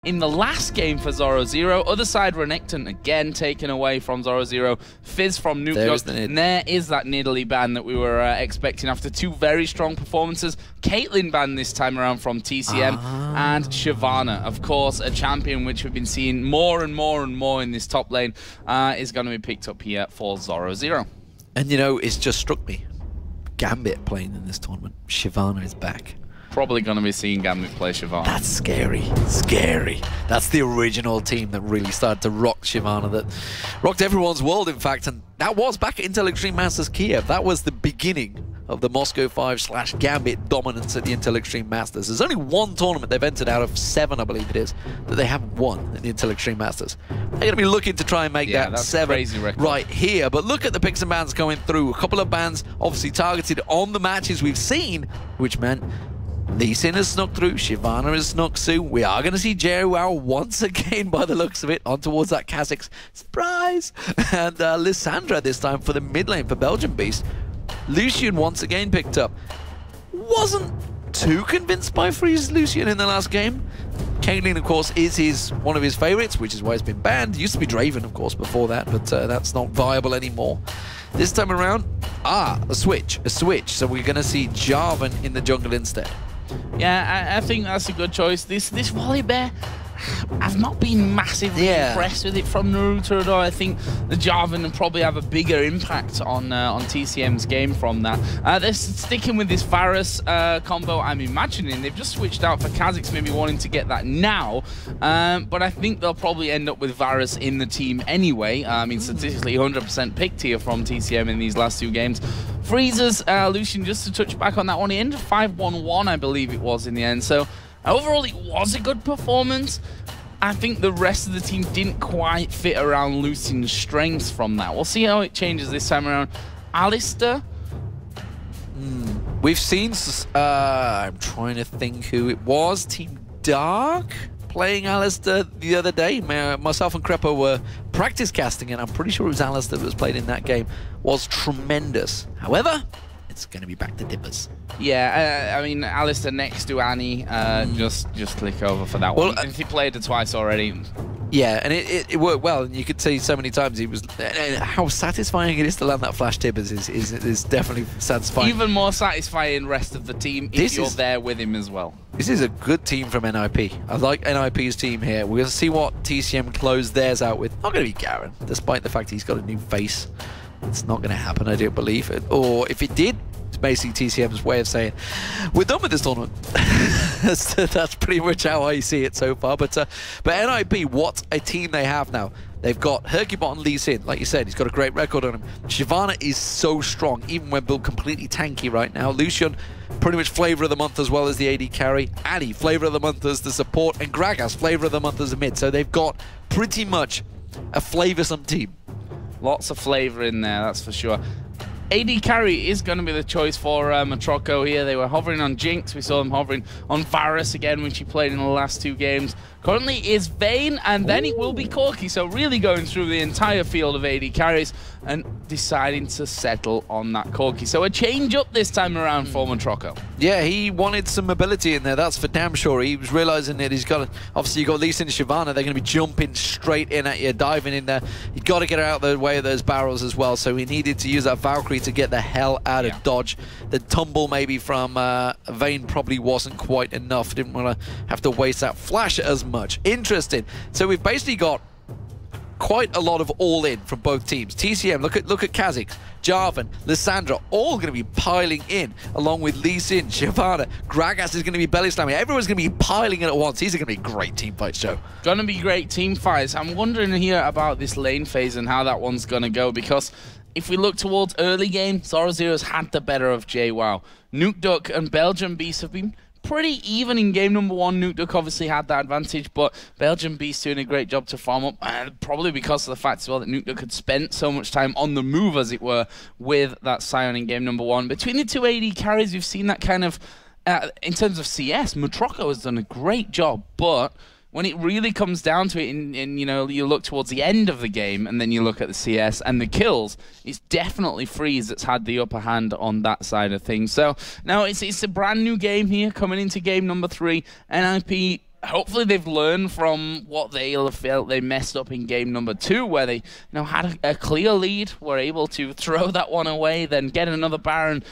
in the last game for Zoro0. Other side, Renekton again taken away from Zoro0. Fizz from Nuke. And there is that Nidalee ban that we were expecting after two very strong performances. Caitlyn ban this time around from TCM. And Shyvana, of course, a champion which we've been seeing more and more and more in this top lane, is going to be picked up here for Zoro0. And you know, it's just struck me. Gambit playing in this tournament. Shyvana is back. Probably going to be seeing Gambit play Shyvana. That's scary. Scary. That's the original team that really started to rock Shyvana, that rocked everyone's world, in fact. And that was back at Intel Extreme Masters Kiev. That was the beginning of the Moscow 5/Gambit dominance at the Intel Extreme Masters. There's only one tournament they've entered out of 7, I believe it is, that they haven't won at the Intel Extreme Masters. They're going to be looking to try and make that 7 right here. But look at the picks and bans going through. A couple of bans obviously targeted on the matches we've seen, which meant Lee Sin has snuck through, Shyvana has snuck soon. We are going to see JWoww once again by the looks of it, on towards that Kha'Zix. Surprise! And Lissandra this time for the mid lane for Belgian Beast. Lucian once again picked up. Wasn't too convinced by Freeze's Lucian in the last game. Caitlyn, of course, is one of his favorites, which is why he's been banned. Used to be Draven, of course, before that, but that's not viable anymore. This time around, a switch. So we're going to see Jarvan in the jungle instead. Yeah, I think that's a good choice. This Volibear, I've not been massively impressed with it from Naruto, though. I think the Jarvan will probably have a bigger impact on TCM's game from that. They're sticking with this Varus combo, I'm imagining. They've just switched out for Kha'Zix, maybe wanting to get that now. But I think they'll probably end up with Varus in the team anyway. I mean, statistically 100% picked here from TCM in these last 2 games. Freezes, Lucian, just to touch back on that one, he ended 5-1-1, I believe it was, in the end. So overall, it was a good performance. I think the rest of the team didn't quite fit around Lucian's strengths from that. We'll see how it changes this time around. Alistair? We've seen, I'm trying to think who it was, Team Dark playing Alistair the other day. Myself and Crepo were practice casting, and I'm pretty sure it was Alistair that was played in that game. Was tremendous. However, it's going to be back to Dippers. Yeah, I mean, Alistair next to Annie, just click over for that one. He played it twice already. Yeah, and it worked well, and you could see so many times he was. How satisfying it is to land that flash Tibbers is definitely satisfying. Even more satisfying rest of the team if you're there with him as well. This is a good team from NIP. I like NIP's team here. We're going to see what TCM close theirs out with. Not going to be Garen, despite the fact he's got a new face. It's not going to happen, I don't believe it. Or if it did, it's basically TCM's way of saying, we're done with this tournament. That's pretty much how I see it so far. But NIP, what a team they have now. They've got Hercubot and Lee Sin. Like you said, he's got a great record on him. Shyvana is so strong, even when built completely tanky right now. Lucian, pretty much flavor of the month as well as the AD carry. Annie, flavor of the month as the support. And Gragas, flavor of the month as a mid. So they've got pretty much a flavoursome team. Lots of flavor in there, that's for sure. AD carry is going to be the choice for Matroco here. They were hovering on Jinx. We saw them hovering on Varus again, which he played in the last 2 games. Currently is Vayne, and then it will be Corki. So really going through the entire field of AD carries and deciding to settle on that Corki. So a change up this time around for Matroco. Yeah, he wanted some mobility in there, that's for damn sure. He was realizing that he's got, obviously you got Lee Sin and Shyvana, they're going to be jumping straight in at you, diving in there. You've got to get out of the way of those barrels as well, so he needed to use that Valkyrie to get the hell out of dodge. The tumble maybe from Vayne probably wasn't quite enough. Didn't want to have to waste that flash as much. Interesting. So we've basically got quite a lot of all-in from both teams. TCM, look at Kha'Zix, Jarvan, Lissandra, all going to be piling in, along with Lee Sin, Shyvana, Gragas is going to be belly slamming. Everyone's going to be piling in at once. These are going to be great team fights, Joe. Going to be great team fights. I'm wondering here about this lane phase and how that one's going to go, because if we look towards early game, Zoro0's had the better of JWoww. Nukeduck and Belgian Beast have been pretty even in game number 1. Nukeduck obviously had that advantage, but Belgian Beast doing a great job to farm up, probably because of the fact as well that Nukeduck had spent so much time on the move, as it were, with that Sion in game number 1. Between the 2 AD carries, we've seen that kind of, in terms of CS, Matroco has done a great job, but when it really comes down to it, and you know, you look towards the end of the game, and then you look at the CS and the kills, it's definitely Freeze that's had the upper hand on that side of things. So now it's a brand new game here, coming into game number 3. NIP hopefully they've learned from what they'll have felt they messed up in game number 2, where they had a clear lead, were able to throw that one away, then get another Baron,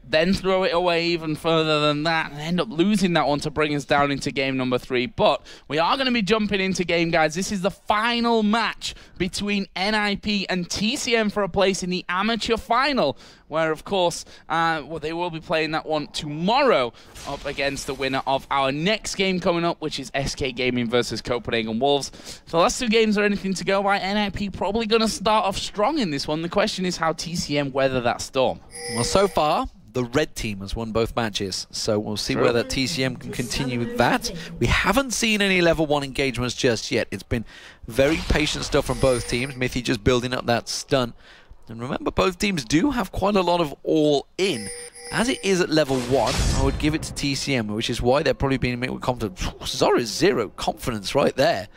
then throw it away even further than that, and end up losing that one to bring us down into game number 3. But we are going to be jumping into game, guys. This is the final match between NIP and TCM for a place in the amateur final, where, of course, they will be playing that one tomorrow up against the winner of our next game coming up, which is SK Gaming versus Copenhagen Wolves. So the last 2 games are anything to go by. NIP probably going to start off strong in this one. The question is how TCM weather that storm. Well, so far, the red team has won both matches, so we'll see whether TCM can continue with that. We haven't seen any level 1 engagements just yet. It's been very patient stuff from both teams. Mithy just building up that stun. And remember, both teams do have quite a lot of all-in. As it is at level 1, I would give it to TCM, which is why they're probably being met with confidence. Zoro's 0 confidence right there.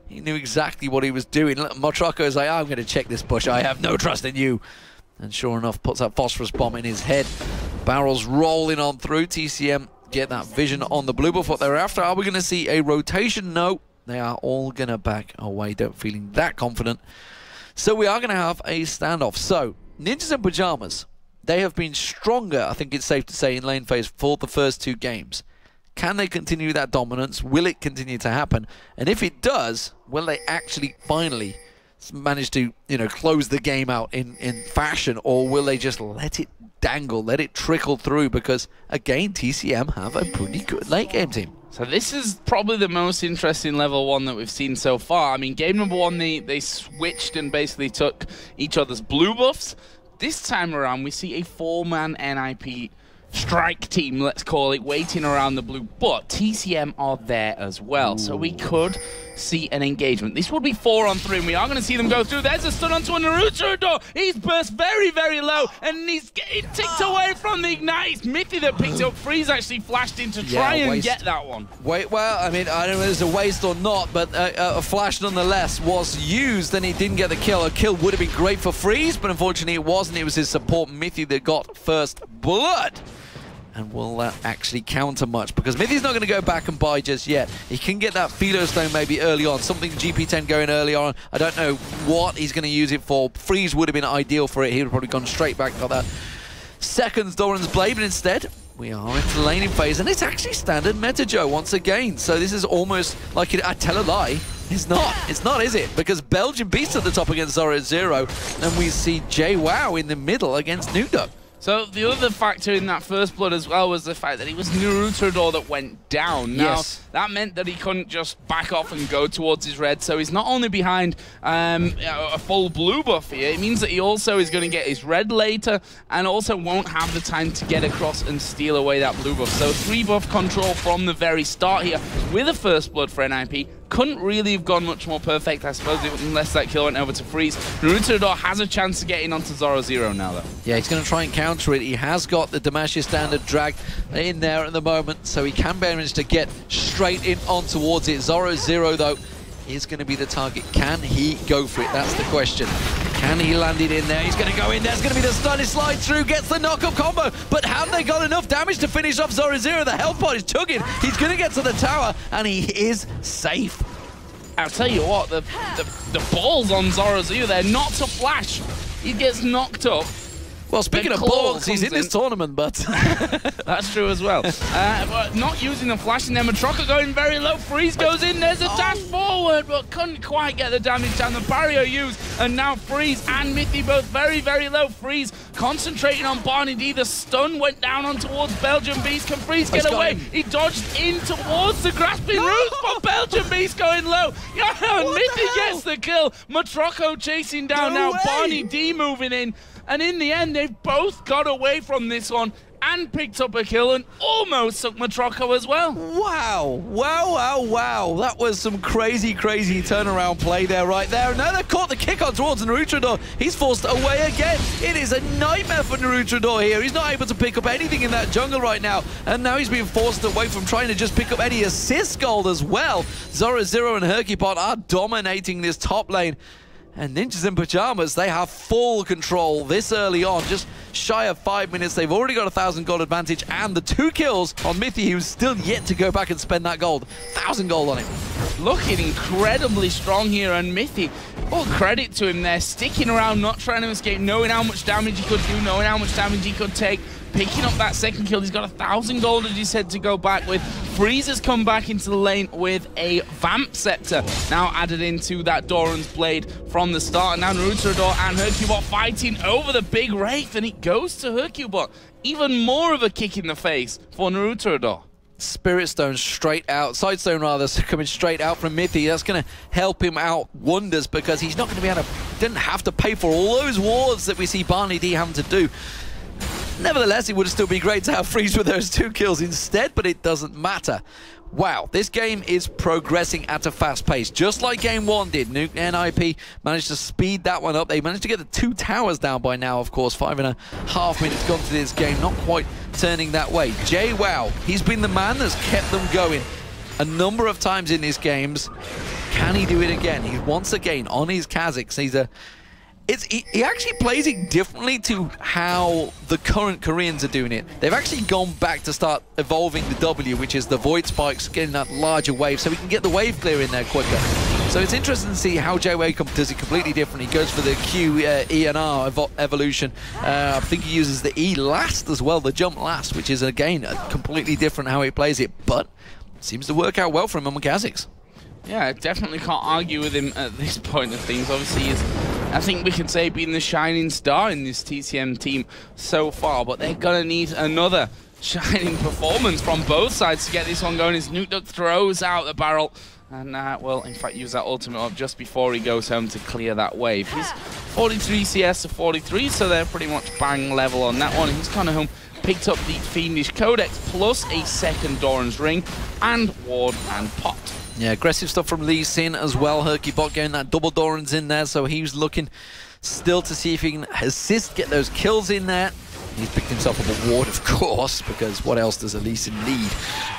He knew exactly what he was doing. Motrako is like, I'm going to check this push. I have no trust in you. And sure enough, puts that phosphorus bomb in his head. Barrels rolling on through. TCM get that vision on the blue buff. What they're after. Are we going to see a rotation? No. They are all going to back away. Don't feeling that confident. So we are going to have a standoff. So, Ninjas and Pyjamas, they have been stronger, I think it's safe to say, in lane phase for the first 2 games. Can they continue that dominance? Will it continue to happen? And if it does, will they actually finally manage to, close the game out in fashion, or will they just let it dangle, let it trickle through? Because again, TCM have a pretty good late game team. So this is probably the most interesting level 1 that we've seen so far. I mean, game number 1, they switched and basically took each other's blue buffs. This time around, we see a 4-man NIP strike team, let's call it, waiting around the blue, but TCM are there as well. So we could see an engagement. This would be 4-on-3, and we are going to see them go through. There's a stun onto a Naruto. He's burst very, very low, and he's getting ticked away from the ignite. It's Mithy that picked up. Freeze actually flashed in to try and get that one. Well, I mean, I don't know if it's a waste or not, but a flash nonetheless was used, and he didn't get the kill. A kill would have been great for Freeze, but unfortunately it wasn't. It was his support, Mithy, that got first blood. And will that actually counter much? Because Mithy's not going to go back and buy just yet. He can get that Philo Stone maybe early on. Something GP10 going early on. I don't know what he's going to use it for. Freeze would have been ideal for it. He would have probably gone straight back for that second Doran's Blade. But instead, we are into the laning phase. And it's actually standard meta, Joe, once again. So this is almost like I tell a lie. It's not. It's not, is it? Because Belgian Beast at the top against Zoro 0. And we see JWoww in the middle against Nudo. So the other factor in that first blood as well was the fact that it was Naruto that went down. Now, that meant that he couldn't just back off and go towards his red. So he's not only behind a full blue buff here, it means that he also is going to get his red later and also won't have the time to get across and steal away that blue buff. So 3 buff control from the very start here with a first blood for NIP. Couldn't really have gone much more perfect, I suppose, unless that kill went over to Freeze. Naruto has a chance to get in onto Zoro 0 now, though. Yeah, he's going to try and counter it. He has got the Demacia standard drag in there at the moment, so he can manage to get straight in on towards it. Zoro 0, though, is going to be the target. Can he go for it? That's the question. Can he land it in there? He's going to go in there. It's going to be the stunning slide through. Gets the knock-up combo. But have they got enough damage to finish off Zoro 0? The health pot is chugging. He's going to get to the tower, and he is safe. I'll tell you what, the balls on Zoro 0 there, not to flash. He gets knocked up. Well, speaking of balls, he's in this tournament, but... That's true as well. But not using the flash in there. Motrako going very low. Freeze goes in. There's a dash forward, but couldn't quite get the damage down. The barrier used, and now Freeze and Mithy both very, very low. Freeze concentrating on Barney D. The stun went down on towards Belgian Beast. Can Freeze get away? He dodged in towards the grasping roots, but Belgian Beast going low. And Mithy gets the kill. Motrako chasing down now. Barney D moving in. And in the end, they've both got away from this one and picked up a kill and almost took Motrako as well. Wow. Wow. That was some crazy turnaround play there, right there. And now they've caught the kick on towards Naruto. He's forced away again. It is a nightmare for Naruto here. He's not able to pick up anything in that jungle right now. And now he's being forced away from trying to just pick up any assist gold as well. Zoro 0 and Herkypot are dominating this top lane. And Ninjas in Pyjamas, they have full control this early on, just shy of 5 minutes. They've already got 1,000 gold advantage, and the 2 kills on Mithy, who's still yet to go back and spend that gold. 1,000 gold on him. Looking incredibly strong here, and Mithy, all credit to him there, sticking around, not trying to escape, knowing how much damage he could do, knowing how much damage he could take. Picking up that second kill. He's got 1,000 gold as he said to go back with. Freezer's come back into the lane with a Vamp Scepter. Now added into that Doran's Blade from the start. And now Naruto and Hercubot fighting over the big Wraith. And it goes to Hercubot. Even more of a kick in the face for Naruto. Spirit Stone straight out, Side Stone rather, coming straight out from Mithy. That's going to help him out wonders because he's not going to be able to, didn't have to pay for all those wards that we see Barney D having to do. Nevertheless, it would still be great to have Freeze with those 2 kills instead, but it doesn't matter. Wow, this game is progressing at a fast pace, just like Game 1 did. Nuke and IP managed to speed that one up. They managed to get the 2 towers down by now, of course. 5.5 minutes gone to this game, not quite turning that way. JWoww, he's been the man that's kept them going a number of times in these games. Can he do it again? He's once again on his Kazakhs. He's a... He actually plays it differently to how the current Koreans are doing it. They've actually gone back to start evolving the W, which is the Void Spikes, getting that larger wave, so we can get the wave clear in there quicker. So it's interesting to see how JWoww does it completely different. He goes for the Q, E, and R evolution. I think he uses the E last as well, the jump last, which is, again, completely different how he plays it, but seems to work out well for him on the Kazakhs. Yeah, I definitely can't argue with him at this point of things. Obviously, he's, I think we can say, being the shining star in this TCM team so far, but they're going to need another shining performance from both sides to get this one going. As Nukeduck throws out the barrel and, well, in fact, use that ultimate up just before he goes home to clear that wave. He's 43 CS to 43, so they're pretty much bang level on that one. He's kind of home. Picked up the Fiendish Codex plus a second Doran's Ring and Ward and Pot. Yeah, aggressive stuff from Lee Sin as well. Hercubot getting that double Doran's in there, so he was looking still to see if he can assist, get those kills in there. He's picked himself up a ward, of course, because what else does Lee Sin need?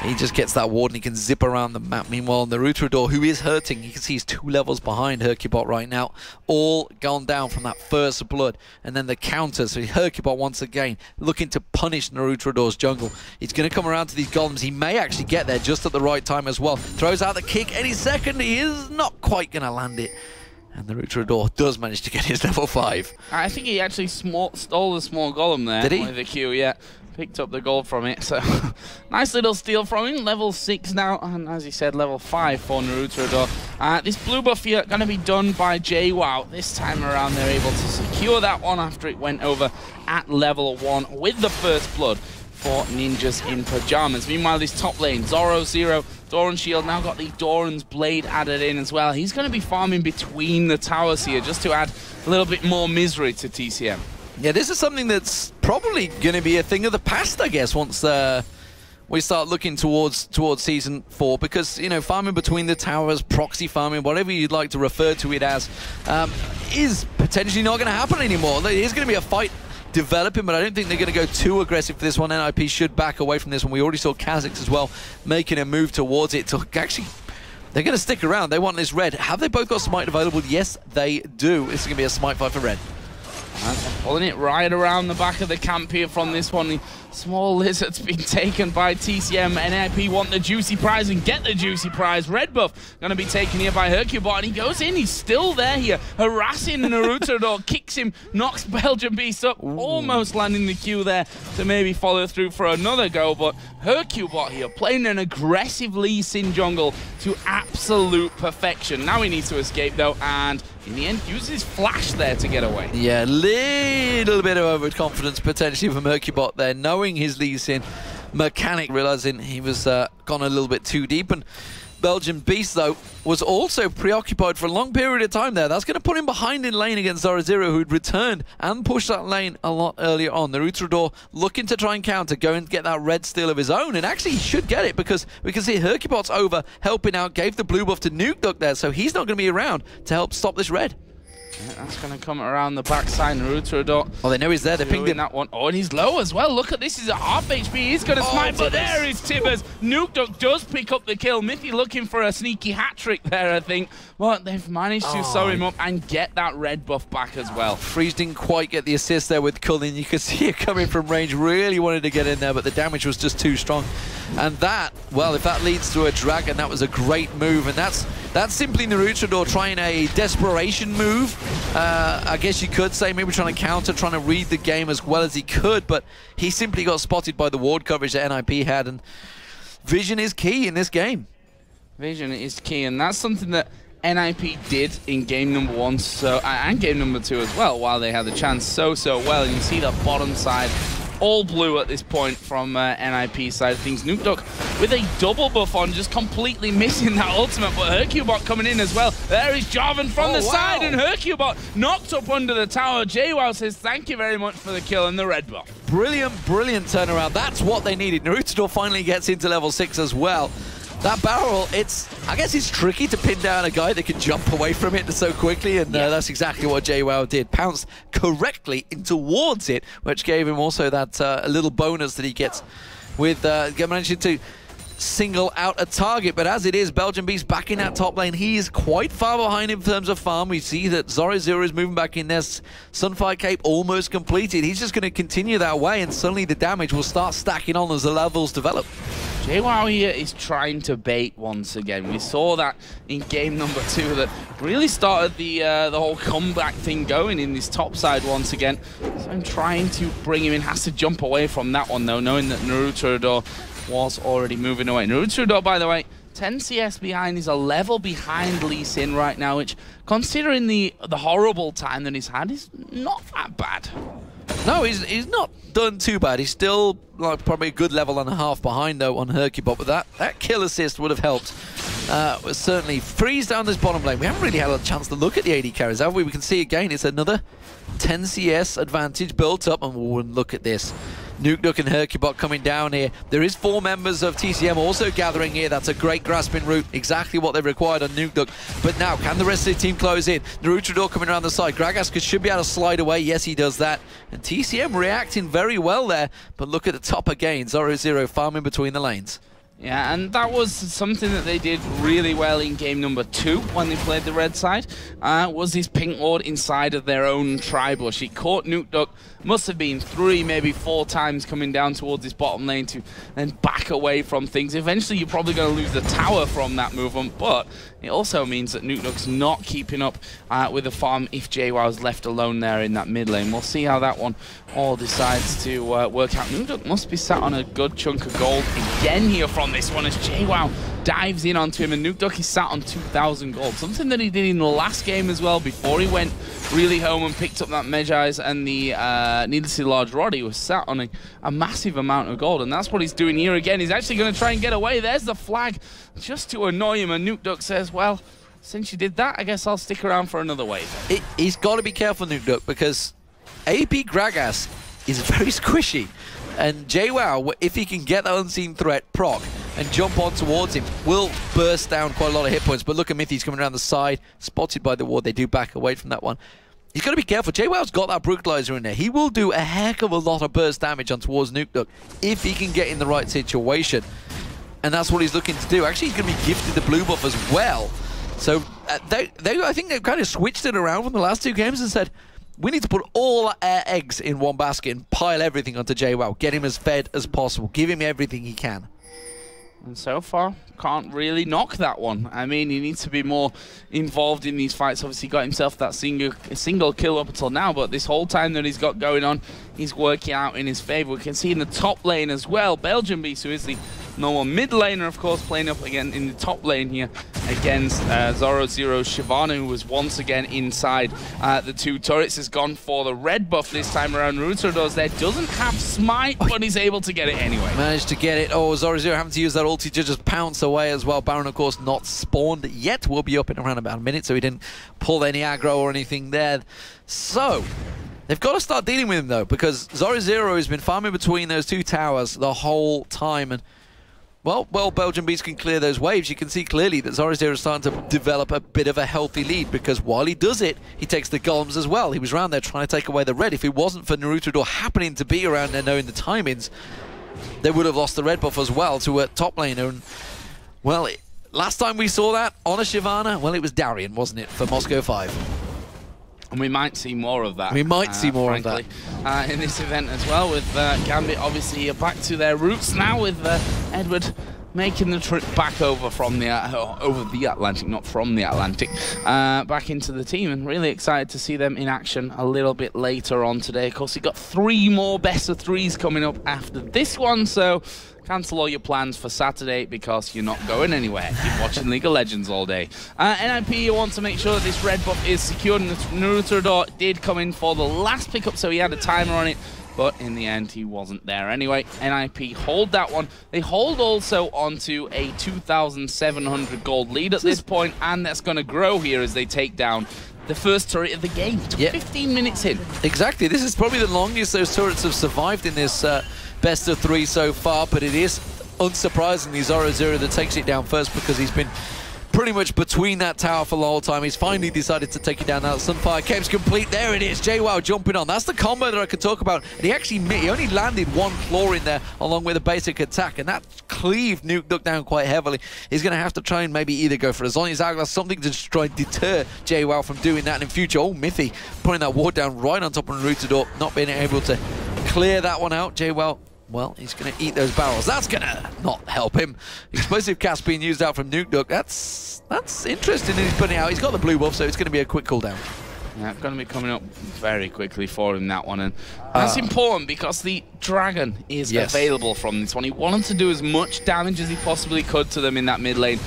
He just gets that ward and he can zip around the map. Meanwhile, Naruto, who is hurting, you can see he's 2 levels behind Hercubot right now. All gone down from that first blood. And then the counter, so Hercubot once again looking to punish Naruto's jungle. He's going to come around to these golems. He may actually get there just at the right time as well. Throws out the kick any second. He is not quite going to land it. And Naruto does manage to get his level 5. I think he actually stole the small golem there. Did he? With the Q, yeah. Picked up the gold from it. So, nice little steal from him. Level 6 now. And as he said, level 5 for Naruto. This blue buff here going to be done by JWoww. This time around, they're able to secure that one after it went over at level 1 with the first blood for Ninjas in Pyjamas. Meanwhile, this top lane, Zoro, Zero, Doran Shield, now got the Doran's Blade added in as well. He's going to be farming between the towers here just to add a little bit more misery to TCM. Yeah, this is something that's probably going to be a thing of the past, I guess, once we start looking towards Season 4, because, you know, farming between the towers, proxy farming, whatever you'd like to refer to it as, is potentially not going to happen anymore. There is going to be a fight developing, but I don't think they're going to go too aggressive for this one. NIP should back away from this one. We already saw Kazakhs as well making a move towards it. So actually, they're going to stick around. They want this red. Have they both got smite available? Yes, they do. This is going to be a smite fight for red. And pulling it right around the back of the camp here from this one. The small lizard's been taken by TCM. NIP want the juicy prize and get the juicy prize. Red buff going to be taken here by Hercubot, and he goes in. He's still there here, harassing Naruto. Kicks him, knocks Belgian Beast up, almost landing the Q there to maybe follow through for another go. But Hercubot here playing an aggressive Lee Sin jungle to absolute perfection. Now he needs to escape though, and in the end, uses his flash there to get away. Yeah, little bit of overconfidence potentially from Hercubot there, knowing his Lee Sin mechanic, realizing he was gone a little bit too deep. And Belgian Beast, though, was also preoccupied for a long period of time there. That's going to put him behind in lane against Zoro Zero, who'd returned and pushed that lane a lot earlier on. Naruto looking to try and counter, go and get that red steal of his own, and actually he should get it, because we can see Hercubot's over helping out, gave the blue buff to Nukeduck there, so he's not going to be around to help stop this red. Yeah, that's going to come around the backside. Naruto. Oh, they know he's there. They pinged him. That one. Oh, and he's low as well. Look at this. He's at half HP. He's going to smite, but there is Tibbers. Nukeduck does pick up the kill. Mithy looking for a sneaky hat trick there, I think. But they've managed to sew him up and get that red buff back as well. Freeze didn't quite get the assist there with Cullen. You could see it coming from range. Really wanted to get in there, but the damage was just too strong. And that, well, if that leads to a dragon, that was a great move. And that's simply Naruto trying a desperation move. I guess you could say maybe trying to counter, trying to read the game as well as he could, but he simply got spotted by the ward coverage that NIP had, and vision is key in this game. Vision is key, and that's something that NIP did in game number 1 and game number 2 as well, while they had the chance so well. And you see the bottom side all blue at this point from NIP side of things. Nukeduck with a double buff on, just completely missing that ultimate, but Hercubot coming in as well. There is Jarvan from the side, and Hercubot knocked up under the tower. JWoww says thank you very much for the kill and the red buff. Brilliant turnaround. That's what they needed. Naruto finally gets into level 6 as well. That barrel, I guess it's tricky to pin down a guy that can jump away from it so quickly, and that's exactly what JWoww did. Pounced correctly in towards it, which gave him also that a little bonus that he gets with managing to single out a target. But as it is, Belgian Beast back in that top lane. He is quite far behind in terms of farm. We see that Zoro is moving back in there. Sunfire Cape almost completed. He's just going to continue that way, and suddenly the damage will start stacking on as the levels develop. JWoww here is trying to bait once again. We saw that in game number 2 that really started the whole comeback thing going in this top side once again. So I'm trying to bring him in. Has to jump away from that one though, knowing that Naruto was already moving away. Naruto, by the way, 10 CS behind. He's a level behind Lee Sin right now, which, considering the horrible time that he's had, is not that bad. No, he's not done too bad. He's still like probably a good level and a half behind though on Hercubot, but that kill assist would have helped. Was certainly freeze down this bottom lane. We haven't really had a chance to look at the AD carries, have we? We can see again it's another 10 CS advantage built up, and we'll look at this. Nukeduck and Hercubot coming down here. There is 4 members of TCM also gathering here. That's a great grasping route. Exactly what they've required on Nukeduck. But now, can the rest of the team close in? Naruto coming around the side. Gragas should be able to slide away. Yes, he does that. And TCM reacting very well there. But look at the top again. Zoro farming between the lanes. Yeah, and that was something that they did really well in game number 2 when they played the red side, was this pink ward inside of their own tri-bush. He caught Nukeduck, must have been 3, maybe 4 times coming down towards this bottom lane to then back away from things. Eventually, you're probably going to lose the tower from that movement, but it also means that Nukeduck's not keeping up with the farm if JWoww's left alone there in that mid lane. We'll see how that one all decides to work out. Nukeduck must be sat on a good chunk of gold again here from this one as JWoww dives in onto him, and Nukeduck is sat on 2,000 gold. Something that he did in the last game as well before he went really home and picked up that Medjai's and the needlessly large rod. He was sat on a massive amount of gold, and that's what he's doing here again. He's actually going to try and get away. There's the flag just to annoy him, and Nukeduck says, well, since you did that, I guess I'll stick around for another wave. He's got to be careful, Nukeduck, because AP Gragas is very squishy. And JWoww, if he can get that unseen threat proc and jump on towards him, will burst down quite a lot of hit points. But look at Mithy's coming around the side, spotted by the ward. They do back away from that one. He's got to be careful. JWoww's got that brutalizer in there. He will do a heck of a lot of burst damage on towards Nukeduck if he can get in the right situation. And that's what he's looking to do. Actually, he's going to be gifted the blue buff as well. So I think they've kind of switched it around from the last 2 games and said, we need to put all our eggs in one basket and pile everything onto JWoww. Get him as fed as possible. Give him everything he can. And so far, can't really knock that one. I mean, he needs to be more involved in these fights. Obviously, got himself that single kill up until now, but this whole time that he's got going on, he's working out in his favor. We can see in the top lane as well, Belgian Beast, who is the normal mid laner, of course, playing up again in the top lane here against Zoro Shyvana, who was once again inside the 2 turrets. Has gone for the red buff this time around. Naruto there doesn't have smite, but he's able to get it anyway. Managed to get it. Oh, Zoro having to use that ulti to just pounce away as well. Baron, of course, not spawned yet. Will be up in around about a minute, so he didn't pull any aggro or anything there. So they've got to start dealing with him, though, because Zoro has been farming between those 2 towers the whole time, and well, Belgian Beast can clear those waves. You can see clearly that Zoro0 is starting to develop a bit of a healthy lead, because while he does it, he takes the golems as well. He was around there trying to take away the red. If it wasn't for Naruto happening to be around there knowing the timings, they would have lost the red buff as well to top laner. And, well, last time we saw that on a Shyvana, well, it was Darian, wasn't it, for Moscow 5. And we might see more of that. We might see more frankly, of that. In this event as well, with Gambit obviously back to their roots now, with Edward making the trip back over from the over the Atlantic, not from the Atlantic, back into the team, and really excited to see them in action a little bit later on today. Of course, we've got 3 more best of 3s coming up after this one, so cancel all your plans for Saturday because you're not going anywhere. Keep watching League of Legends all day. NIP, you want to make sure that this red buff is secured, and Naruto did come in for the last pickup, so he had a timer on it, but in the end he wasn't there anyway. NIP hold that one. They hold also onto a 2,700 gold lead at this point, and that's going to grow here as they take down the first turret of the game. 15 minutes in. Exactly. This is probably the longest those turrets have survived in this best of 3 so far, but it is unsurprisingly Zoro0 that takes it down first, because he's been pretty much between that tower for the whole time. He's finally decided to take it down now. Sunfire Cave's complete. There it is. JWoww jumping on. That's the combo that I could talk about. And he only landed 1 claw in there along with a basic attack, and that cleaved Nuke down quite heavily. He's going to have to try and maybe either go for a Zhonya's Hourglass, something to just try and deter JWoww from doing that in future. Oh, Mithy putting that ward down right on top of Naruto, not being able to clear that one out. JWoww, well, he's going to eat those barrels. That's going to not help him. Explosive cast being used out from Nuke. That's interesting that he's putting it out. He's got the blue buff, so it's going to be a quick cooldown. Yeah, going to be coming up very quickly for him, that one. And that's important because the dragon is available from this one. He wanted to do as much damage as he possibly could to them in that mid lane.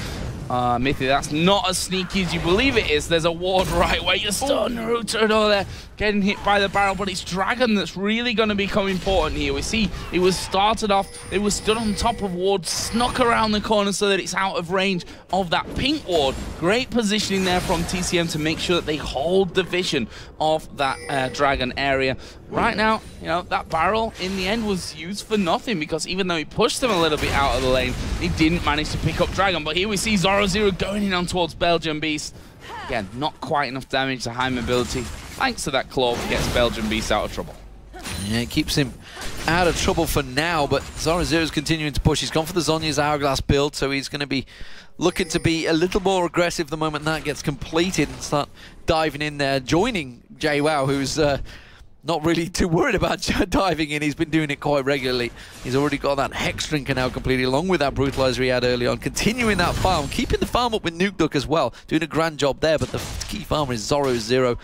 Mithy, that's not as sneaky as you believe it is. There's a ward right where you're still Naruto there, getting hit by the barrel, but it's Dragon that's really going to become important here. We see it was started off, it was stood on top of ward, snuck around the corner so that it's out of range of that pink ward. Great positioning there from TCM to make sure that they hold the vision of that Dragon area. Right now, you know, that barrel in the end was used for nothing, because even though he pushed them a little bit out of the lane, he didn't manage to pick up Dragon. But here we see Zoro0 going in on towards Belgian Beast. Again, not quite enough damage to high mobility. Thanks to that claw, gets Belgian Beast out of trouble. Yeah, it keeps him out of trouble for now, but Zoro0 is continuing to push. He's gone for the Zhonya's Hourglass build, so he's going to be looking to be a little more aggressive the moment that gets completed and start diving in there, joining JWoww, who's not really too worried about diving in. He's been doing it quite regularly. He's already got that Hex Drinker now completed, along with that Brutalizer he had early on. Continuing that farm, keeping the farm up with Nuke as well. Doing a grand job there, but the key farmer is Zoro0,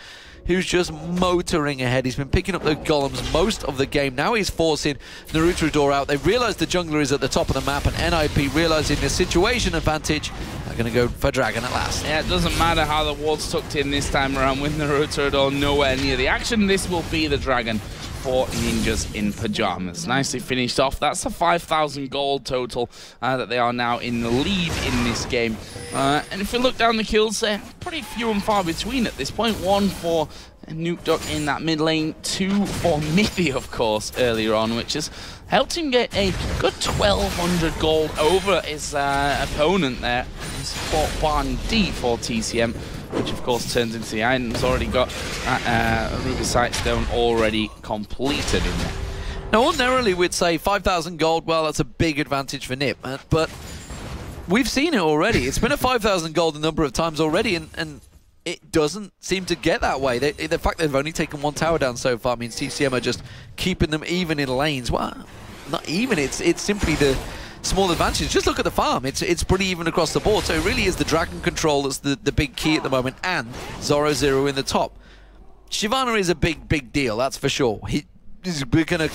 who's just motoring ahead. He's been picking up the golems most of the game. Now he's forcing Naruto out. They realize the jungler is at the top of the map, and NIP, realizing the situation advantage, are going to go for Dragon at last. Yeah, it doesn't matter how the ward's tucked in this time around with Naruto nowhere near the action. This will be the Dragon for Ninjas in Pyjamas. Nicely finished off. That's a 5,000 gold total that they are now in the lead in this game. And if we look down the kills, they're pretty few and far between at this point. 1 for Nuke in that mid lane, 2 for Mithy, of course, earlier on, which has helped him get a good 1,200 gold over his opponent there. It's for Barney D for TCM, which of course turns into the items. Already got Ruby Sightstone already completed in there. Now ordinarily we'd say 5,000 gold, well, that's a big advantage for Nip, but we've seen it already. It's been a 5,000 gold a number of times already, and it doesn't seem to get that way. The fact they've only taken 1 tower down so far means TCM are just keeping them even in lanes. Well, not even, it's simply the small advantage. Just look at the farm. It's pretty even across the board. So it really is the Dragon control that's the big key at the moment, and Zoro0 in the top. Shyvana is a big deal, that's for sure. He's gonna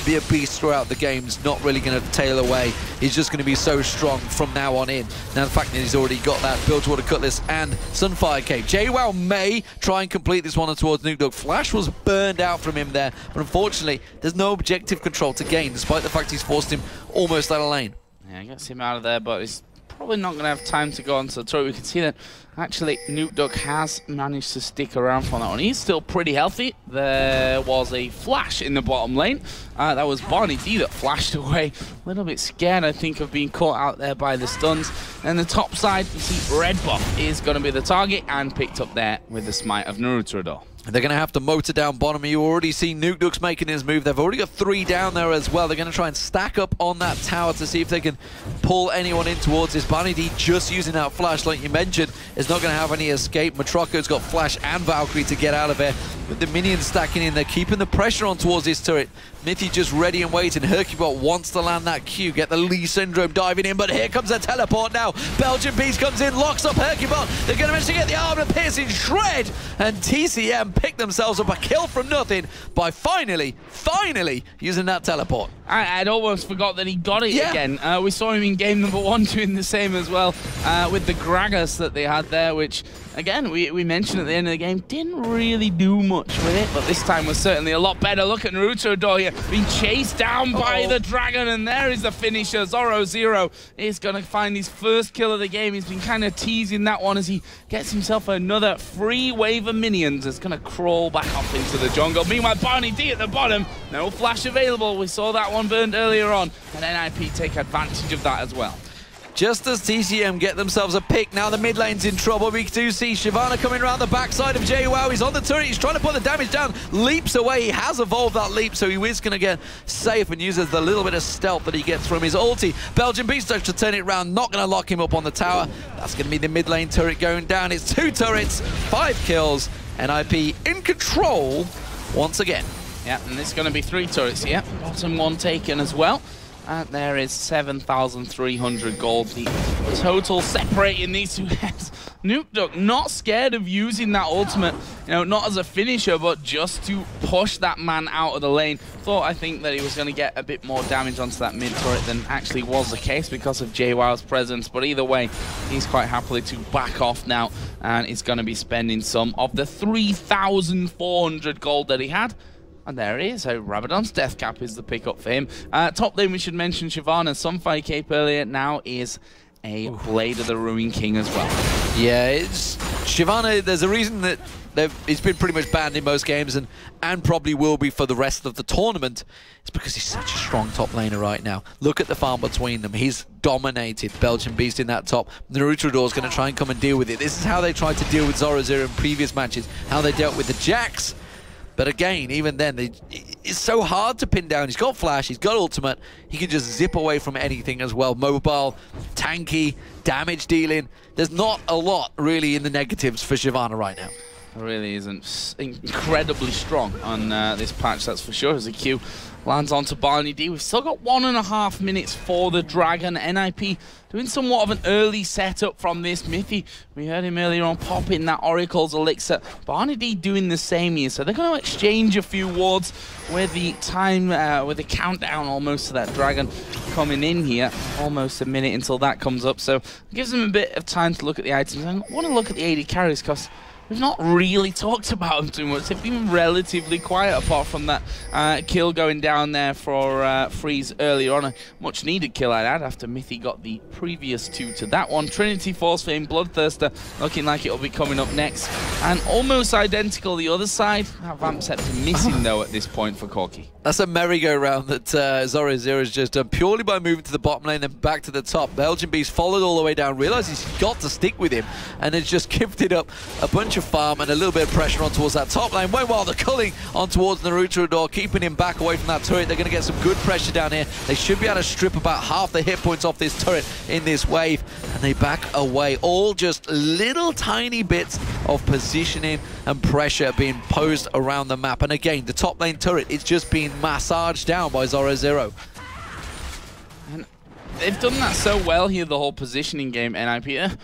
be a beast throughout the games, not really gonna tail away. He's just gonna be so strong from now on in. Now the fact that he's already got that Bilgewater Cutlass and Sunfire Cave. JWoww may try and complete this one towards Nuke. Flash was burned out from him there, but unfortunately there's no objective control to gain, despite the fact he's forced him almost out of lane. Yeah, gets him out of there, but he's probably not going to have time to go onto the turret. We can see that actually Nukeduck has managed to stick around for that one. He's still pretty healthy. There was a flash in the bottom lane. That was Barney D that flashed away. A little bit scared, I think, of being caught out there by the stuns. And the top side, you see Red Buff is going to be the target and picked up there with the smite of Naruto. They're going to have to motor down bottom. You already see Nukeduck's making his move. They've already got 3 down there as well. They're going to try and stack up on that tower to see if they can pull anyone in towards this. Barney D just using that flash, like you mentioned, is not going to have any escape. Matroko's got flash and Valkyrie to get out of there. With the minions stacking in, they're keeping the pressure on towards this turret. Mithy just ready and waiting. Hercubot wants to land that Q, get the Lee Syndrome diving in, but here comes a teleport now. Belgian Beast comes in, locks up Hercubot. They're going to manage to get the armor piercing shred, and TCM pick themselves up a kill from nothing by finally using that teleport. I'd almost forgot that he got it again. We saw him in game number 1 doing the same as well with the Gragas that they had there, which, again, we mentioned at the end of the game, didn't really do much with it, but this time was certainly a lot better. Look at Naruto here, being chased down by the dragon, and there is the finisher. Zoro is going to find his first kill of the game. He's been kind of teasing that one as he gets himself another free wave of minions. It's going to crawl back off into the jungle. Meanwhile, Barney D at the bottom, no flash available. We saw that one burned earlier on, and NIP take advantage of that as well. Just as TCM get themselves a pick, now the mid lane's in trouble. We do see Shyvana coming around the backside of JWoww. He's on the turret, he's trying to put the damage down, leaps away. He has evolved that leap, so he is going to get safe and uses the little bit of stealth that he gets from his ulti. Belgian Beast starts to turn it around, not going to lock him up on the tower. That's going to be the mid lane turret going down. It's 2 turrets, 5 kills, NIP in control once again. Yeah, and it's going to be 3 turrets here. Bottom 1 taken as well. And there is 7,300 gold. The total separating these two heads. Nukeduck not scared of using that ultimate, you know, not as a finisher, but just to push that man out of the lane. I think that he was going to get a bit more damage onto that mid turret than actually was the case because of JWoww's presence. But either way, he's quite happily to back off now, and he's going to be spending some of the 3,400 gold that he had. And there he is. So Rabadon's Death Cap is the pickup for him. Top lane, we should mention Shyvana. Sunfire Cape earlier, now is a Blade of the Ruin King as well. Yeah, it's Shyvana. There's a reason that he's been pretty much banned in most games and probably will be for the rest of the tournament. It's because he's such a strong top laner right now. Look at the farm between them. He's dominated Belgian Beast in that top. Naruto is going to try and come and deal with it. This is how they tried to deal with Zoro in previous matches, how they dealt with the Jax. But again, even then, it's so hard to pin down. He's got flash, he's got ultimate, he can just zip away from anything as well. Mobile, tanky, damage dealing. There's not a lot really in the negatives for Shyvana right now. It really isn't. Incredibly strong on this patch, that's for sure. As a Q lands onto Barney D. We've still got 1.5 minutes for the Dragon. NIP doing somewhat of an early setup from this. Mithy, we heard him earlier on popping that Oracle's Elixir. Barney D doing the same here. So they're going to exchange a few wards with the time, with the countdown almost to that Dragon coming in here. Almost a minute until that comes up. So it gives them a bit of time to look at the items. I want to look at the AD carries because we've not really talked about them too much. They've been relatively quiet apart from that kill going down there for Freeze earlier on. A much needed kill I'd add after Mithy got the previous 2 to that one. Trinity Force Fame, Bloodthirster looking like it'll be coming up next. And almost identical the other side. Vamp Scepter missing though at this point for Corki. That's a merry-go-round that Zoro has just done purely by moving to the bottom lane and back to the top. Belgian Beast followed all the way down, realizes he's got to stick with him, and has just gifted up a bunch of farm and a little bit of pressure on towards that top lane. Meanwhile, they're culling on towards Naruto, keeping him back away from that turret. They're going to get some good pressure down here. They should be able to strip about half the hit points off this turret in this wave, and they back away. All just little tiny bits of positioning and pressure being posed around the map. And again, the top lane turret is just being massaged down by Zoro. And they've done that so well here, the whole positioning game, NIP.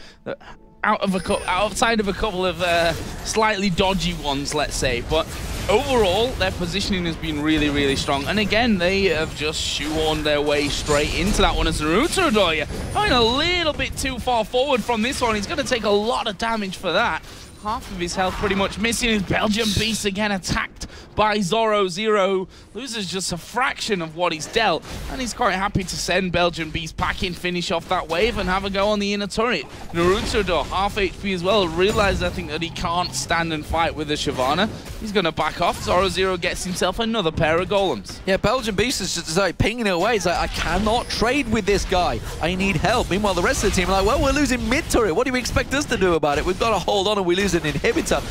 Outside of a couple of slightly dodgy ones, let's say, but overall their positioning has been really, really strong. And again, they have just shoehorned their way straight into that one as Naruto going a little bit too far forward from this one. He's going to take a lot of damage for that. Half of his health pretty much missing. His Belgian Beast again attacked by Zoro Zero. Loses just a fraction of what he's dealt, and he's quite happy to send Belgian Beast packing, finish off that wave, and have a go on the inner turret. Naruto, half HP as well, realized I think that he can't stand and fight with the Shyvana. He's going to back off. Zoro Zero gets himself another pair of golems. Yeah, Belgian Beast is just like pinging it away. It's like, I cannot trade with this guy. I need help. Meanwhile, the rest of the team are like, well, we're losing mid-turret. What do you expect us to do about it? We've got to hold on and we lose an inhibitor.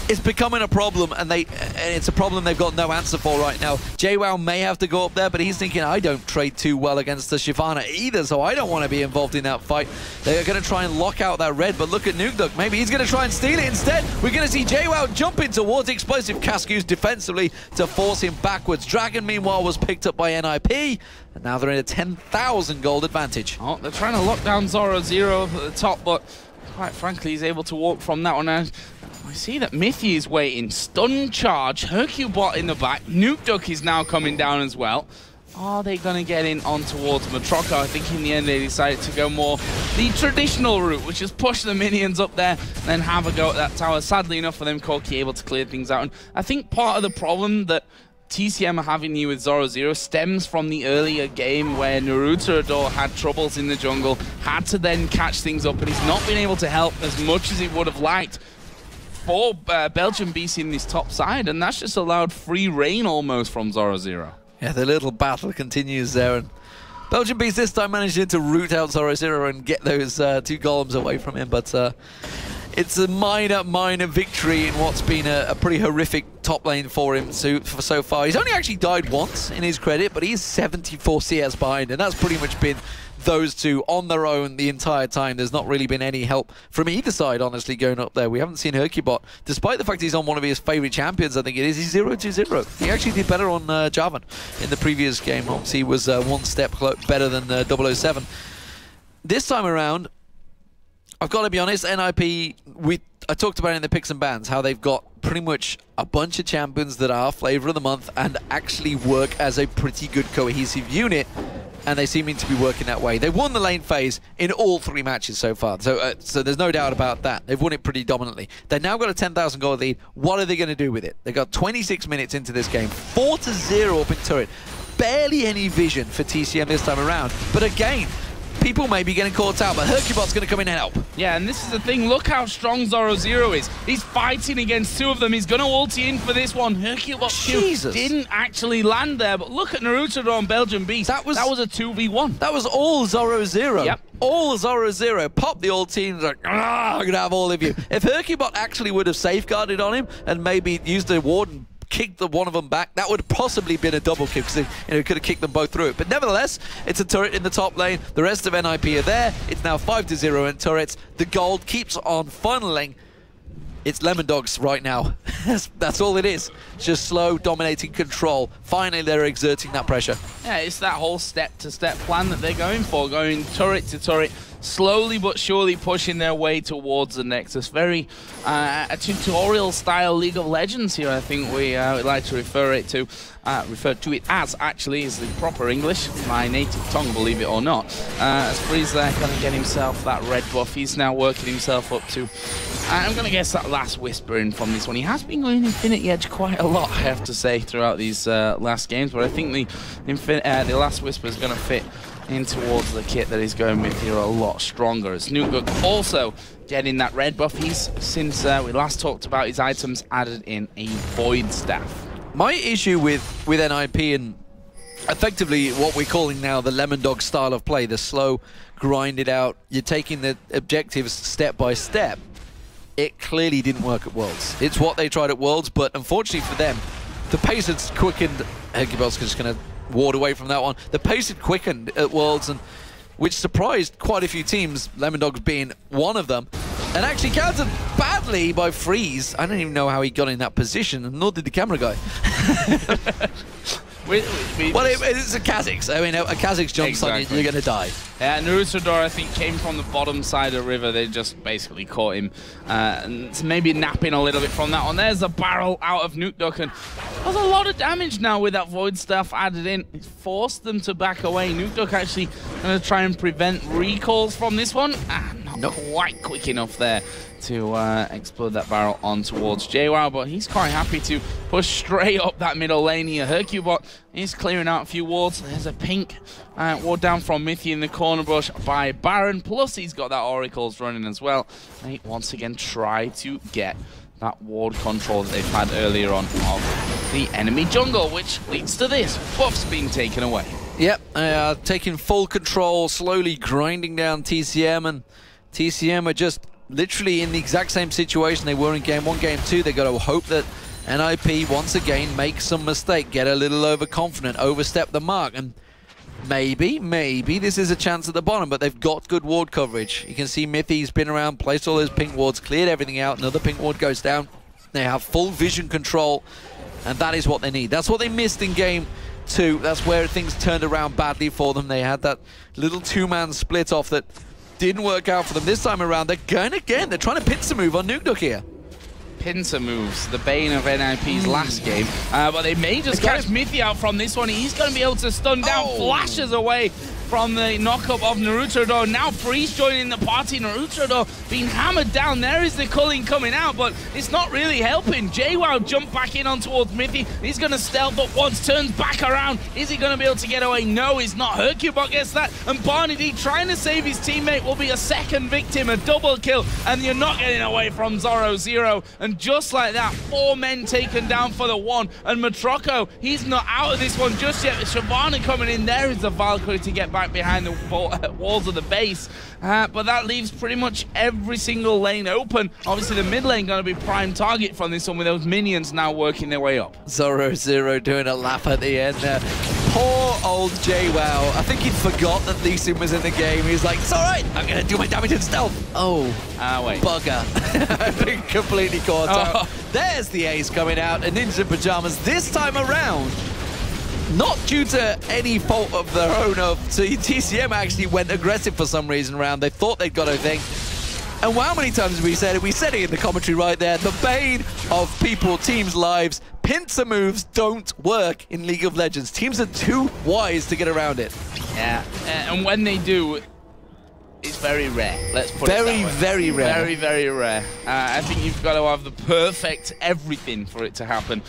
It's becoming a problem, and it's a problem they've got no answer for right now. JWoww may have to go up there, but he's thinking, I don't trade too well against the Shyvana either, so I don't want to be involved in that fight. They're going to try and lock out that red, but look at Nukeduck. Maybe he's going to try and steal it instead. We're going to see JWoww jumping towards Explosive Cask used defensively to force him backwards. Dragon, meanwhile, was picked up by NIP, and now they're in a 10,000 gold advantage. Oh, they're trying to lock down Zoro Zero at the top, but quite frankly, he's able to walk from that one out. I see that Mithy is waiting. Stun charge. Hercubot in the back. Nukeduck is now coming down as well. Are they going to get in on towards Matroka? I think in the end they decided to go more the traditional route, which is push the minions up there and then have a go at that tower. Sadly enough for them, Corki able to clear things out. And I think part of the problem that TCM are having here with Zoro Zero stems from the earlier game where Naruto had troubles in the jungle, had to then catch things up, and he's not been able to help as much as he would have liked for Belgian Beast in this top side, and that's just allowed free reign almost from Zoro Zero. Yeah, the little battle continues there, and Belgian Beast this time managed to root out Zoro Zero and get those two golems away from him, but it's a minor victory in what's been a pretty horrific top lane for him so far. He's only actually died once in his credit, but he's 74 CS behind, and that's pretty much been those two on their own the entire time. There's not really been any help from either side, honestly, going up there. We haven't seen Hercubot, despite the fact he's on one of his favorite champions, I think it is. He's 0-2-0. He actually did better on Jarvan in the previous game. Obviously, he was one step better than 007. This time around, I've got to be honest, NIP, I talked about it in the picks and bans, how they've got pretty much a bunch of champions that are flavor of the month and actually work as a pretty good cohesive unit, and they seem to be working that way. They've won the lane phase in all 3 matches so far, so there's no doubt about that. They've won it pretty dominantly. They've now got a 10,000 gold lead. What are they going to do with it? They've got 26 minutes into this game, 4-0 up in turret. Barely any vision for TCM this time around, but again, people may be getting caught out, but Hercubot's going to come in and help. Yeah, and this is the thing. Look how strong Zoro Zero is. He's fighting against 2 of them. He's going to ulti in for this one. Hercubot didn't actually land there, but look at Naruto on Belgian Beast. That was a 2v1. That was all Zoro Zero. Yep. All Zoro Zero. Pop the old team. Like, I'm going to have all of you. If Hercubot actually would have safeguarded on him and maybe used the ward and kicked one of them back, that would have possibly been a double kick, because he could have kicked them both through it. But nevertheless, it's a turret in the top lane. The rest of NIP are there. It's now 5-0 in turrets. The gold keeps on funneling. It's Lemon Dogs right now. That's all it is. Just slow, dominating control. Finally, they're exerting that pressure. Yeah, it's that whole step-to-step plan that they're going for, going turret to turret, slowly but surely pushing their way towards the Nexus. Very a tutorial-style League of Legends here, I think we like to refer to it as, actually, is the proper English, my native tongue, believe it or not. As Breeze there going to get himself that red buff, he's now working himself up to, I'm going to guess, that last Whisper in from this one. He has been going Infinity Edge quite a lot, I have to say, throughout these last games, but I think the last Whisper is going to fit in towards the kit that he's going with here a lot stronger. As Nukeduck also getting that red buff. He's, since we last talked about his items, added in a Void Staff. My issue with NIP and effectively what we're calling now the Lemon Dog style of play, the slow, grind it out, you're taking the objectives step by step, it clearly didn't work at Worlds. It's what they tried at Worlds, but unfortunately for them, the pace has quickened. Hercubot's just going to ward away from that one. The pace had quickened at Worlds, and which surprised quite a few teams, Lemon Dogs being one of them, and actually countered badly by Freeze. I don't even know how he got in that position, and nor did the camera guy. Well, it's a Kha'Zix. I mean, a Kha'Zix jumps on you, you're going to die. Yeah, Naruto, I think, came from the bottom side of the river. They just basically caught him. And maybe napping a little bit from that one. There's a barrel out of Nukeduck, and there's a lot of damage now with that Void Staff added in. It forced them to back away. Nukeduck actually going to try and prevent recalls from this one. Not Not quite quick enough there to explode that barrel on towards JWoww, but he's quite happy to push straight up that middle lane here. Hercubot is clearing out a few wards. There's a pink ward down from Mithy in the corner bush by Baron, plus he's got that Oracles running as well. And he once again try to get that ward control that they've had earlier on of the enemy jungle, which leads to this. Buff's being taken away. Yep, taking full control, slowly grinding down TCM, and TCM are just literally in the exact same situation they were in Game 1, Game 2. They got to hope that NIP once again makes some mistake, get a little overconfident, overstep the mark, and maybe this is a chance at the bottom, but they've got good ward coverage. You can see Mithy's been around, placed all those pink wards, cleared everything out, another pink ward goes down. They have full vision control, and that is what they need. That's what they missed in Game 2. That's where things turned around badly for them. They had that little two-man split off that didn't work out for them. This time around, they're going again. They're trying to pincer move on Nukeduck here. Pincer moves, the bane of NIP's last game, but they may just catch Mithy out from this one. He's going to be able to stun down, flashes away from the knockup of Naruto. Now Freeze joining the party. Naruto being hammered down. There is the culling coming out, but it's not really helping. JWoww jumped back in on towards Mithy. He's going to stealth up once, turns back around. Is he going to be able to get away? No, he's not. Hercubot gets that, and Barney D trying to save his teammate will be a second victim, a double kill, and you're not getting away from Zoro Zero. And just like that, 4 men taken down for the 1, and Matroko, he's not out of this one just yet. Shyvana coming in. There is the Valkyrie to get back behind the walls of the base, but that leaves pretty much every single lane open. Obviously the mid lane going to be prime target from this one with those minions now working their way up. Zoro Zero doing a laugh at the end there. Poor old JWoww. I think he'd forgot that Lee Sin was in the game. He was like, it's alright, I'm going to do my damage in stealth. Oh, wait. Bugger. I've been completely caught up. There's the ace coming out, and Ninja in Pyjamas this time around. Not due to any fault of their own. TCM actually went aggressive for some reason around. They thought they'd got a thing. And how many times have we said it? We said it in the commentary right there. The bane of people, teams' lives. Pincer moves don't work in League of Legends. Teams are too wise to get around it. Yeah, and when they do, it's very rare. Let's put it that way. Very rare. Very, very rare. I think you've got to have the perfect everything for it to happen.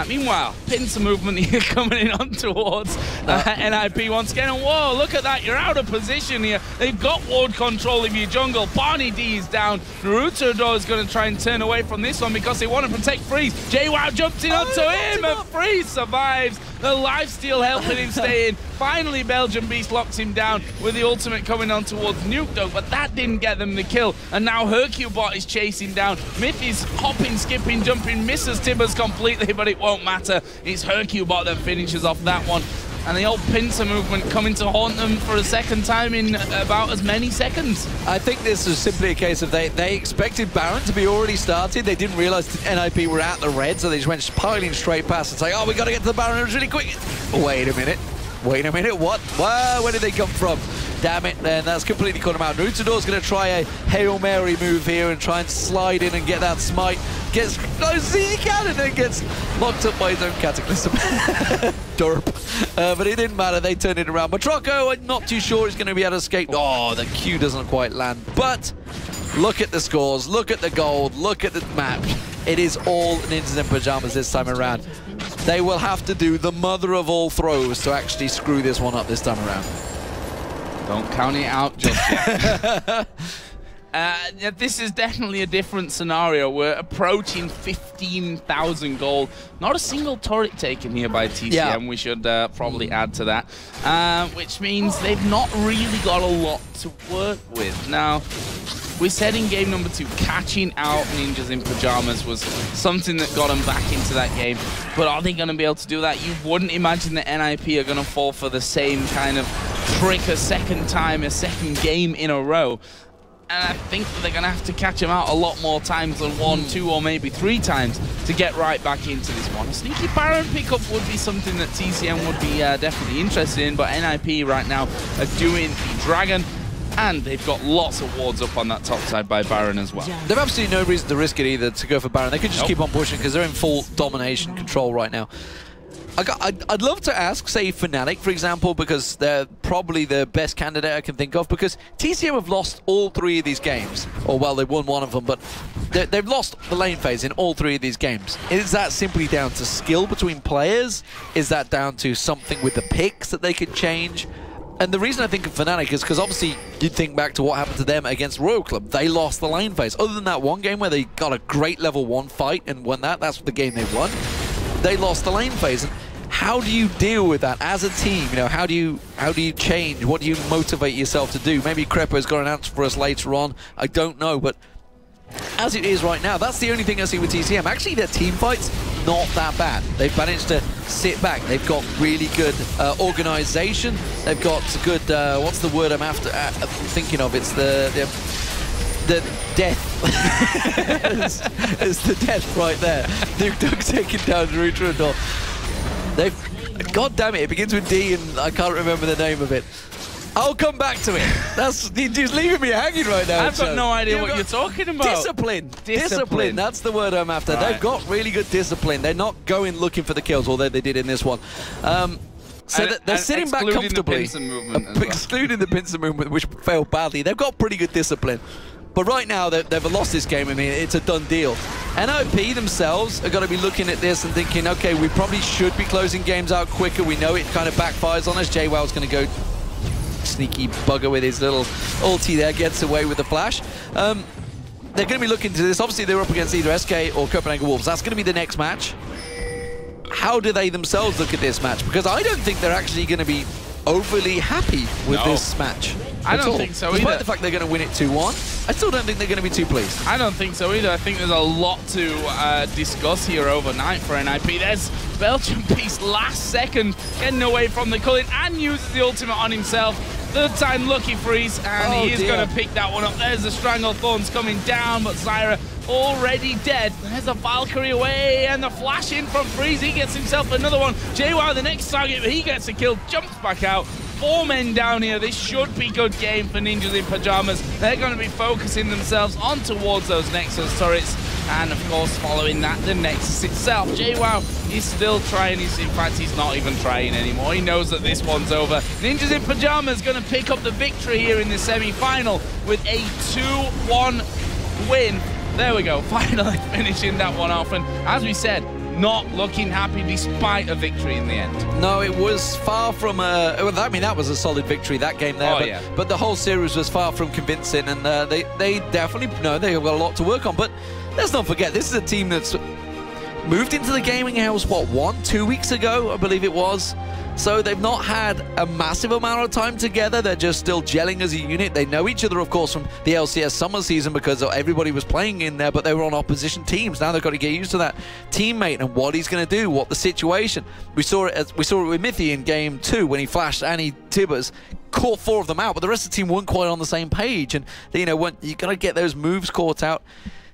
Meanwhile, pincer movement here coming in on towards NIP once again. And whoa, look at that. You're out of position here. They've got ward control of your jungle. Barney D is down. Naruto is going to try and turn away from this one because they want to protect Freeze. JWoww jumps in onto him, and Freeze survives. The lifesteal helping him stay in. Finally, Belgian Beast locks him down with the ultimate coming on towards Nukeduck, but that didn't get them the kill. And now Hercubot is chasing down. Mithy's hopping, skipping, jumping, misses Tibbers completely, but it won't matter. It's Hercubot that finishes off that one. And the old pincer movement coming to haunt them for a second time in about as many seconds. I think this was simply a case of they expected Baron to be already started. They didn't realize that NIP were at the red, so they just went piling straight past and say, oh, we got to get to the Baron really quick. Wait a minute, what? Wow, where did they come from? Damn it, then that's completely caught him out. Naruto's going to try a Hail Mary move here and try and slide in and get that smite. Gets close as he can and then gets locked up by his own Cataclysm. Derp. But it didn't matter, they turned it around. Matroko, I'm not too sure he's going to be able to escape. Oh, the Q doesn't quite land. But look at the scores, look at the gold, look at the map. It is all Ninjas in Pyjamas this time around. They will have to do the mother of all throws to actually screw this one up this time around. Don't count it out just yet. This is definitely a different scenario. We're approaching 15,000 gold. Not a single turret taken here by TCM. Yeah. We should probably add to that. Which means they've not really got a lot to work with. Now, we said in game number 2, catching out Ninjas in Pyjamas was something that got them back into that game. But are they going to be able to do that? You wouldn't imagine that NIP are going to fall for the same kind of trick a second time, a second game in a row. And I think that they're going to have to catch him out a lot more times than 1, 2, or maybe 3 times to get right back into this one. A sneaky Baron pickup would be something that TCM would be definitely interested in, but NIP right now are doing the Dragon, and they've got lots of wards up on that top side by Baron as well. They've absolutely no reason to risk it either to go for Baron. They could just keep on pushing because they're in full domination control right now. I'd love to ask, say, Fnatic, for example, because they're probably the best candidate I can think of, because TCM have lost all 3 of these games. Or, well, they won one of them, but they've lost the lane phase in all 3 of these games. Is that simply down to skill between players? Is that down to something with the picks that they could change? And the reason I think of Fnatic is because obviously you'd think back to what happened to them against Royal Club. They lost the lane phase. Other than that one game where they got a great level 1 fight and won that's the game they won. They lost the lane phase. And how do you deal with that as a team? You know, how do you change? What do you motivate yourself to do? Maybe Crepo's got an answer for us later on. I don't know, but as it is right now, that's the only thing I see with TCM. Actually, their team fights, not that bad. They've managed to sit back. They've got really good organization. They've got good, what's the word I'm thinking of? It's the death. it's the death right there. Duke Duck taking down Rutrodor. God damn it, it begins with D and I can't remember the name of it. I'll come back to it. That's he's leaving me hanging right now. I've got no idea what you're talking about. Discipline. That's the word I'm after. Right. They've got really good discipline. They're not going looking for the kills, although they did in this one. So they're sitting back comfortably. Excluding the pincer movement, which failed badly. They've got pretty good discipline. But right now, they've lost this game. I mean, it's a done deal. NOP themselves are going to be looking at this and thinking, okay, we probably should be closing games out quicker. We know it kind of backfires on us. JWoww's going to go sneaky bugger with his little ulti there, gets away with the flash. They're going to be looking to this. Obviously, they're up against either SK or Copenhagen Wolves. That's going to be the next match. How do they themselves look at this match? Because I don't think they're actually going to be overly happy with this match. I don't think so either. Despite the fact they're going to win it 2-1, I still don't think they're going to be too pleased. I don't think so either. I think there's a lot to discuss here overnight for NIP. There's Belgian Beast last second getting away from the culling and uses the ultimate on himself. Third time lucky freeze, and he is going to pick that one up. There's the Stranglethorns coming down, but Zyra already dead. There's a Valkyrie away, and the flash in from Freeze. He gets himself another one. JWoww, the next target, but he gets a kill, jumps back out. 4 men down here. This should be good game for Ninjas in Pyjamas. They're going to be focusing themselves on towards those Nexus turrets. And of course, following that, the Nexus itself. JWoww is still trying. In fact, he's not even trying anymore. He knows that this one's over. Ninjas in Pyjamas going to pick up the victory here in the semi-final with a 2-1 win. There we go, finally finishing that one off. And as we said, not looking happy despite a victory in the end. No, it was far from a... I mean, that was a solid victory, that game there. But the whole series was far from convincing, and they definitely know they've got a lot to work on. But let's not forget, this is a team that's moved into the gaming house, what, 2 weeks ago, I believe it was? So they've not had a massive amount of time together. They're just still gelling as a unit. They know each other, of course, from the LCS summer season because everybody was playing in there, but they were on opposition teams. Now they've got to get used to that teammate and what he's going to do, what the situation. We saw it with Mithy in game 2 when he flashed Annie Tibbers, caught 4 of them out, but the rest of the team weren't quite on the same page. And you know, when you got to get those moves caught out.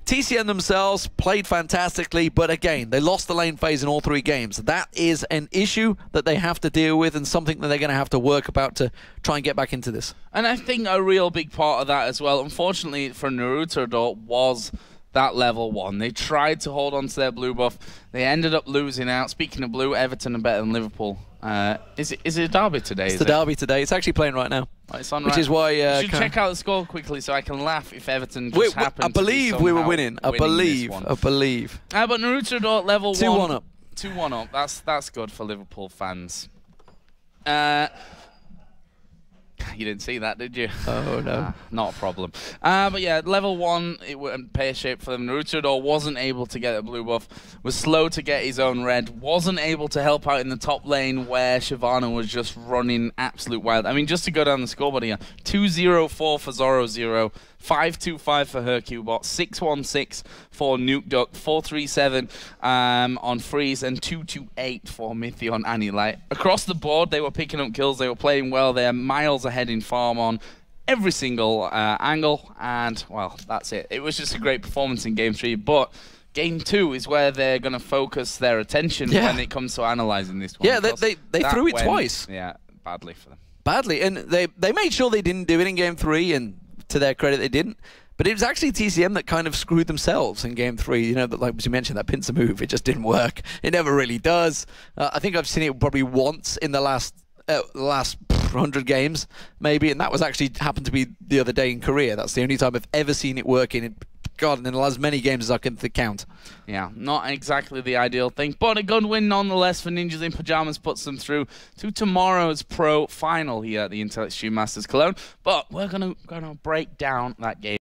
TCM themselves played fantastically, but again, they lost the lane phase in all 3 games. That is an issue that they have to deal with and something that they're going to have to work about to try and get back into this. And I think a real big part of that as well, unfortunately for Naruto, was that level 1. They tried to hold on to their blue buff. They ended up losing out. Speaking of blue, Everton are better than Liverpool. Is it a derby today? It's the derby today. It's actually playing right now. Oh, it's on which is why you should check out the score quickly so I can laugh if Everton just happened. I believe we were winning. I believe. But Naruto level 1. 2-1 up. 2-1 up. That's good for Liverpool fans. You didn't see that, did you? Oh, no. Not a problem. But yeah, level 1, it went pear-shaped for them. Naruto wasn't able to get a blue buff, was slow to get his own red, wasn't able to help out in the top lane where Shyvana was just running absolute wild. I mean, just to go down the scoreboard here, 2-0-4 for Zoro0, 5-2-5 for Hercubot, 6-1-6 for Nuke Duck, 4-3-7 on Freeze, and 2-2-8 for Mithy on Annie Light. Across the board, they were picking up kills, they were playing well, they're miles ahead in farm on every single angle, and, well, that's it. It was just a great performance in Game 3, but Game 2 is where they're going to focus their attention when it comes to analysing this one. Yeah, they threw it twice. Yeah, badly for them. Badly, and they made sure they didn't do it in Game 3, and to their credit, they didn't. But it was actually TCM that kind of screwed themselves in Game 3. You know, that, like as you mentioned, that pincer move, it just didn't work. It never really does. I think I've seen it probably once in the last 100 games, maybe, and that was actually happened to be the other day in Korea. That's the only time I've ever seen it work in as many games as I can count. Yeah, not exactly the ideal thing, but a good win nonetheless for Ninjas in Pyjamas, puts them through to tomorrow's pro final here at the Intel Extreme Masters Cologne. But we're gonna break down that game.